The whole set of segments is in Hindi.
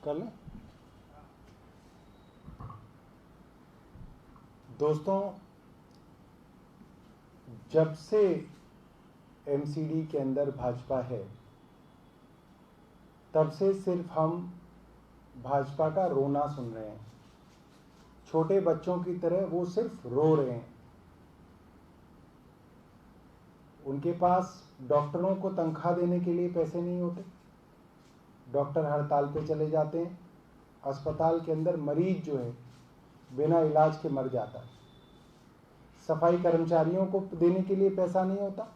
कर लें। दोस्तों, जब से एमसीडी के अंदर भाजपा है, तब से सिर्फ हम भाजपा का रोना सुन रहे हैं। छोटे बच्चों की तरह वो सिर्फ रो रहे हैं। उनके पास डॉक्टरों को तनख्वाह देने के लिए पैसे नहीं होते, डॉक्टर हड़ताल पे चले जाते हैं। अस्पताल के अंदर मरीज जो है बिना इलाज के मर जाता है। सफाई कर्मचारियों को देने के लिए पैसा नहीं होता।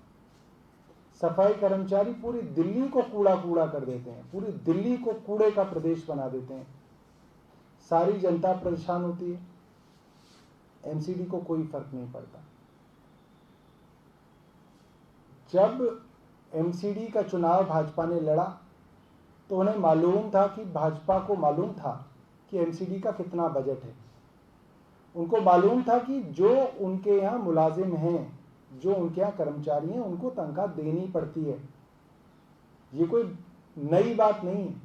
सफाई कर्मचारी पूरी दिल्ली को कूड़ा कूड़ा कर देते हैं, पूरी दिल्ली को कूड़े का प्रदेश बना देते हैं। सारी जनता परेशान होती है, एमसीडी को कोई फर्क नहीं पड़ता। जब एमसीडी का चुनाव भाजपा ने लड़ा तो उन्हें मालूम था कि भाजपा को मालूम था कि एमसीडी का कितना बजट है। उनको मालूम था कि जो उनके यहाँ मुलाजिम हैं, जो उनके यहाँ कर्मचारी हैं, उनको तनख्वाह देनी पड़ती है। ये कोई नई बात नहीं है।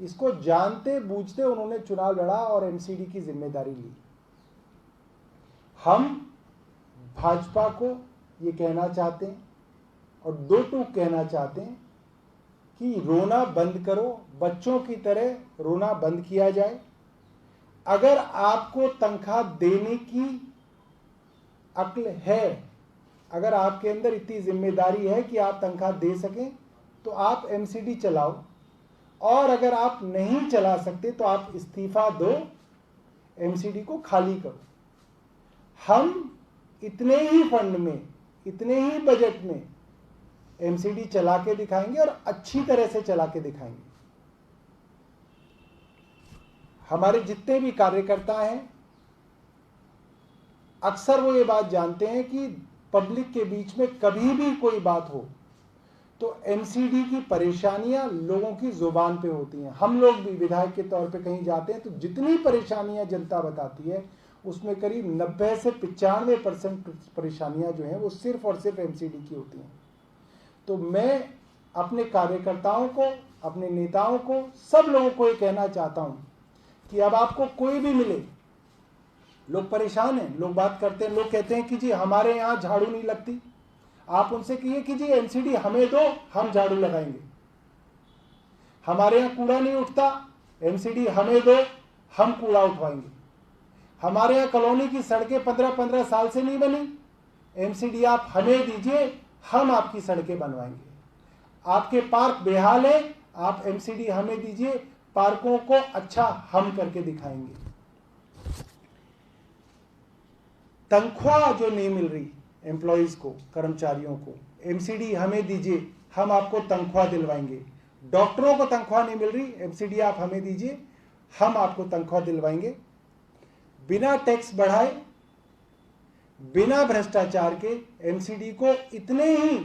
इसको जानते बूझते उन्होंने चुनाव लड़ा और एमसीडी की जिम्मेदारी ली। हम भाजपा को ये कहना चाहते हैं और दो टूक कहना चाहते हैं कि रोना बंद करो, बच्चों की तरह रोना बंद किया जाए। अगर आपको तनख्वाह देने की अक्ल है, अगर आपके अंदर इतनी जिम्मेदारी है कि आप तनख्वाह दे सकें, तो आप एमसीडी चलाओ, और अगर आप नहीं चला सकते तो आप इस्तीफा दो, एमसीडी को खाली करो। हम इतने ही फंड में, इतने ही बजट में एमसीडी चला के दिखाएंगे और अच्छी तरह से चला के दिखाएंगे। हमारे जितने भी कार्यकर्ता हैं, अक्सर वो ये बात जानते हैं कि पब्लिक के बीच में कभी भी कोई बात हो तो एमसीडी की परेशानियां लोगों की जुबान पे होती हैं। हम लोग भी विधायक के तौर पे कहीं जाते हैं तो जितनी परेशानियां जनता बताती है, उसमें करीब 90 से 95% परेशानियां जो हैं वो सिर्फ और सिर्फ एमसीडी की होती हैं। तो मैं अपने कार्यकर्ताओं को, अपने नेताओं को, सब लोगों को ये कहना चाहता हूं कि अब आपको कोई भी मिले, लोग परेशान हैं, लोग बात करते हैं, लोग कहते हैं कि जी हमारे यहाँ झाड़ू नहीं लगती, आप उनसे कहिए कि जी एमसीडी हमें दो, हम झाड़ू लगाएंगे। हमारे यहाँ कूड़ा नहीं उठता, एमसीडी हमें दो, हम कूड़ा उठवाएंगे। हमारे यहाँ कॉलोनी की सड़कें 15-15 साल से नहीं बनी, एमसीडी आप हमें दीजिए, हम आपकी सड़कें बनवाएंगे। आपके पार्क बेहाल है, आप एमसीडी हमें दीजिए, पार्कों को अच्छा हम करके दिखाएंगे। तनख्वाह जो नहीं मिल रही एम्प्लॉइज को, कर्मचारियों को, एमसीडी हमें दीजिए, हम आपको तनख्वाह दिलवाएंगे। डॉक्टरों को तनख्वाह नहीं मिल रही, एमसीडी आप हमें दीजिए, हम आपको तनख्वाह दिलवाएंगे। बिना टैक्स बढ़ाए, बिना भ्रष्टाचार के एमसीडी को इतने ही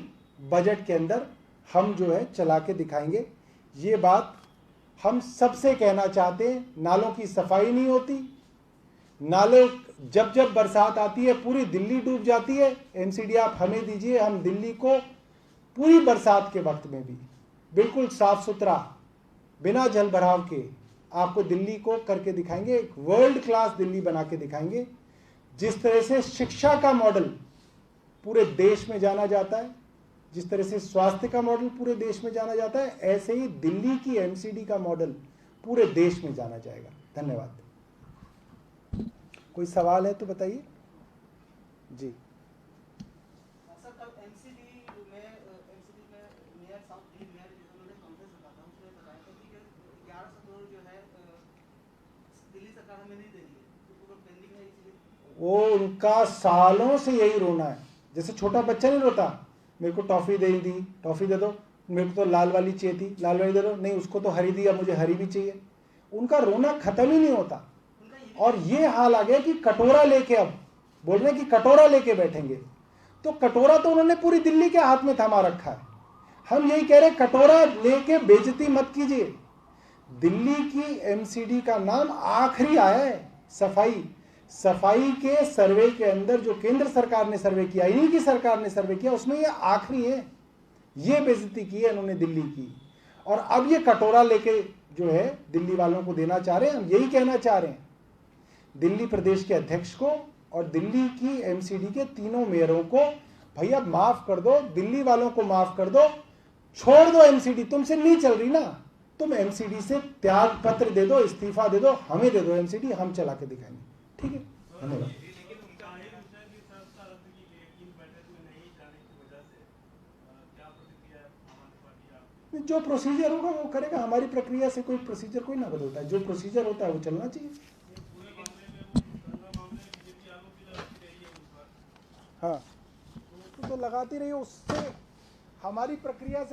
बजट के अंदर हम जो है चला के दिखाएंगे। ये बात हम सबसे कहना चाहते हैं। नालों की सफाई नहीं होती, नाले जब जब बरसात आती है पूरी दिल्ली डूब जाती है, एमसीडी आप हमें दीजिए, हम दिल्ली को पूरी बरसात के वक्त में भी बिल्कुल साफ सुथरा, बिना जल भराव के आपको दिल्ली को करके दिखाएंगे। एक वर्ल्ड क्लास दिल्ली बना के दिखाएंगे। जिस तरह से शिक्षा का मॉडल पूरे देश में जाना जाता है, जिस तरह से स्वास्थ्य का मॉडल पूरे देश में जाना जाता है, ऐसे ही दिल्ली की एमसीडी का मॉडल पूरे देश में जाना जाएगा। धन्यवाद। कोई सवाल है तो बताइए जी। वो उनका सालों से यही रोना है। जैसे छोटा बच्चा नहीं रोता, मेरे को टॉफी दे दी, टॉफी दे दो, मेरे को तो लाल वाली चाहिए थी, लाल वाली दे दो, नहीं उसको तो हरी दी, अब मुझे हरी भी चाहिए। उनका रोना खत्म ही नहीं होता। और ये हाल आ गया कि कटोरा लेके, अब बोल रहे हैं कि कटोरा लेके बैठेंगे। तो कटोरा तो उन्होंने पूरी दिल्ली के हाथ में थमा रखा है। हम यही कह रहे, कटोरा लेके बेइज्जती मत कीजिए। दिल्ली की एमसीडी का नाम आखिरी आया है। सफाई के सर्वे के अंदर जो केंद्र सरकार ने सर्वे किया, इन्हीं की सरकार ने सर्वे किया, उसमें ये आखिरी है। ये बेइज्जती की है इन्होंने दिल्ली की, और अब ये कटोरा लेके जो है दिल्ली वालों को देना चाह रहे हैं। हम यही कहना चाह रहे हैं दिल्ली प्रदेश के अध्यक्ष को और दिल्ली की एमसीडी के तीनों मेयरों को, भैया माफ कर दो, दिल्ली वालों को माफ कर दो, छोड़ दो एमसीडी, तुमसे नहीं चल रही ना, तुम एमसीडी से त्याग पत्र दे दो, इस्तीफा दे दो, हमें दे दो एमसीडी, हम चला के दिखाएंगे। ठीक है, धन्यवाद। जो प्रोसीजर होगा वो करेगा, हमारी प्रक्रिया से कोई प्रोसीजर कोई ना बदलता है, जो प्रोसीजर होता है वो चलना चाहिए। हाँ, तो लगाती रही, उससे हमारी प्रक्रिया से